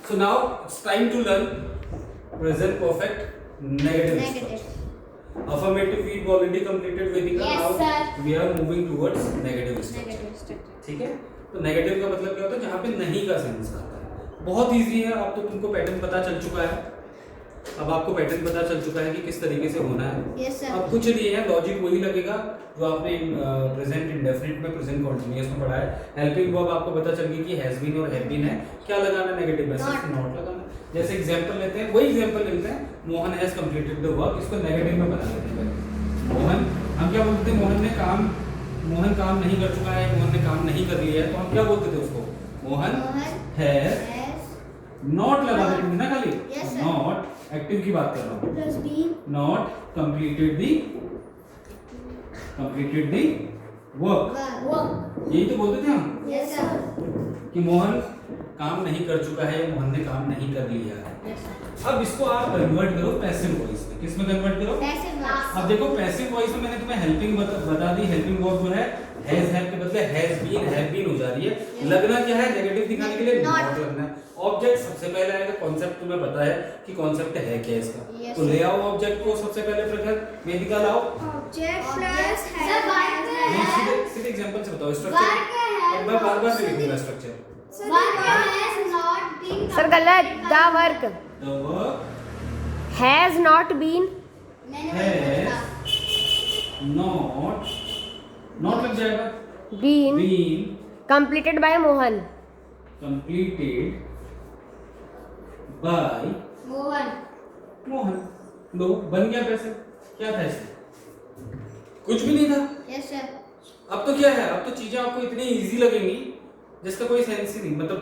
So now it's time to learn present perfect negative structure. Affirmative we've already completed Vedika. Yes, now sir. we are moving towards negative structure. ठीक है, तो negative का मतलब क्या होता है, जहाँ पे नहीं का सेंस आता है। बहुत इजी है, अब तो तुमको पैटर्न पता चल चुका है। अब आपको पैटर्न पता चल चुका है कि किस तरीके से होना है। Yes, sir. अब कुछ नहीं है, लॉजिक वही लगेगा जो आपने प्रेजेंट इंडेफिनिट में, प्रेजेंट कंटीन्यूअस में पढ़ा है। हेल्पिंग वर्ब आपको पता चल गई कि हैज बीन और हैव बीन है, क्या लगाना है नेगेटिव में, सिर्फ नॉट लगाना। जैसे एग्जांपल लेते हैं, वही एग्जांपल लेते हैं, Mohan has completed the work, इसको नेगेटिव में बना लेते हैं। मोहन, हम क्या बोलते हैं, मोहन काम नहीं कर चुका है, मोहन ने काम नहीं कर लिया है, तो हम क्या बोलते थे उसको, मोहन हैज नॉट लगा देंगे ना खाली। Yes, sir. नॉट एक्टिव की बात कर रहा हूँ, Plus been. Not completed the work, यही तो बोलते थे हम Yes, sir. कि मोहन काम नहीं कर चुका है, मोहन ने काम नहीं कर लिया है। Yes, sir. अब इसको आप कन्वर्ट करो पैसिव वॉइस में। किस में कन्वर्ट करो? Passive voice. अब देखो पैसिव वॉइस में मैंने तुम्हें हेल्पिंग बता दी। हेल्पिंग वर्ब जो है हैज हैव के बदले हैज बीन हैव बीन हो जा रही है। लगना क्या है, नेगेटिव दिखाने के लिए Not. नॉट लगना है। ऑब्जेक्ट सबसे पहले आएगा, कॉन्सेप्ट तुम्हें पता है कि कॉन्सेप्ट है क्या इसका। Yes, तो ले आओ ऑब्जेक्ट को सबसे पहले प्रखर, वेदिका लाओ। Object plus नहीं, has. सीधे एग्जांपल से बताओ स्ट्रक्चर। अब मैं बार-बार नहीं लिखूंगा structure. Work has not been. Sir गलत, the work the work has not been not लग जाएगा, been been completed by Mohan. completed by Mohan. लो बन गया पैसे। क्या था इसमें, कुछ भी नहीं था। Yes, sir. अब तो क्या है, अब तो चीजें आपको इतनी इजी लगेंगी जिसका कोई सेंस ही नहीं, मतलब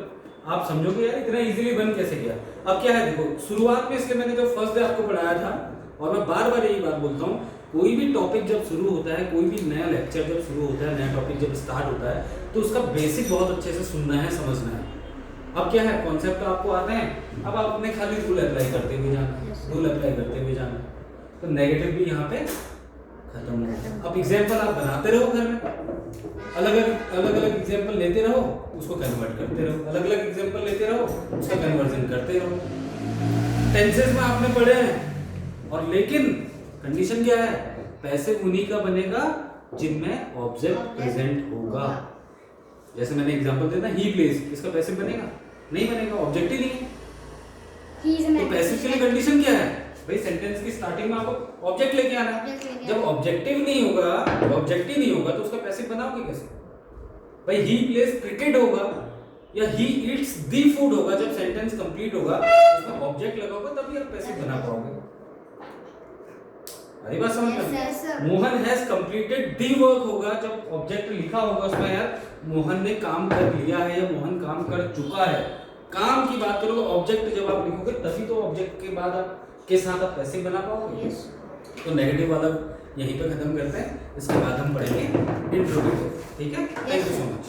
आप समझोगे यार इतना इजीली बन कैसे गया। अब क्या है, देखो शुरुआत में, इसलिए मैंने जो फर्स्ट डे आपको पढ़ाया था, और मैं बार बार यही बात बोलता हूँ, कोई भी टॉपिक जब शुरू होता है, कोई भी नया लेक्चर जब शुरू होता है, नया टॉपिक जब स्टार्ट होता है, तो उसका बेसिक बहुत अच्छे से सुनना है, समझना है। अब क्या है, कॉन्सेप्ट आपको आते हैं, अब आपने खाली रूल अप्लाई करते हुए जाना है, रूल अप्लाई करते हुए जाना है। तो नेगेटिव भी यहाँ पे खत्म हो गया। अब एग्जाम्पल आप बनाते रहो घर में, अलग अलग एग्जाम्पल लेते रहो, उसको कन्वर्ट करते रहो, अलग अलग एग्जाम्पल लेते रहो, उसका कन्वर्जन करते रहो। टेंसेस में आपने पढ़े हैं, और लेकिन कंडीशन क्या है, पैसिव उन्हीं का बनेगा जिनमें ऑब्जेक्ट प्रेजेंट होगा। जैसे मैंने एग्जांपल दिया था, ही प्लेज, इसका पैसिव बनेगा? नहीं बनेगा, ऑब्जेक्ट ही नहीं है। तो पैसिव के लिए कंडीशन क्या है भाई, सेंटेंस की स्टार्टिंग में आपको ऑब्जेक्ट लेके आना है। जब ऑब्जेक्टिव नहीं होगा, ऑब्जेक्ट ही नहीं होगा, तो उसका पैसिव बनाओगे कैसे भाई? ही प्लेज क्रिकेट होगा या ही ईट्स दी फूड होगा, जब सेंटेंस कंप्लीट होगा उसमें ऑब्जेक्ट लगाओगे तभी आप पैसिव बना पाओगे। अरे बात समझ में? Mohan has completed the work होगा, जब ऑब्जेक्ट लिखा होगा उसमें यार मोहन ने काम कर लिया है या मोहन काम कर चुका है। काम की बात करोगे, ऑब्जेक्ट जब आप लिखोगे तभी तो ऑब्जेक्ट के बाद आप के साथ आप पैसिव बना पाओगे। तो नेगेटिव वाला यहीं पे खत्म करते हैं, इसके बाद हम पढ़ेंगे इंट्रोगेटिव। ठीक है, थैंक यू सो मच।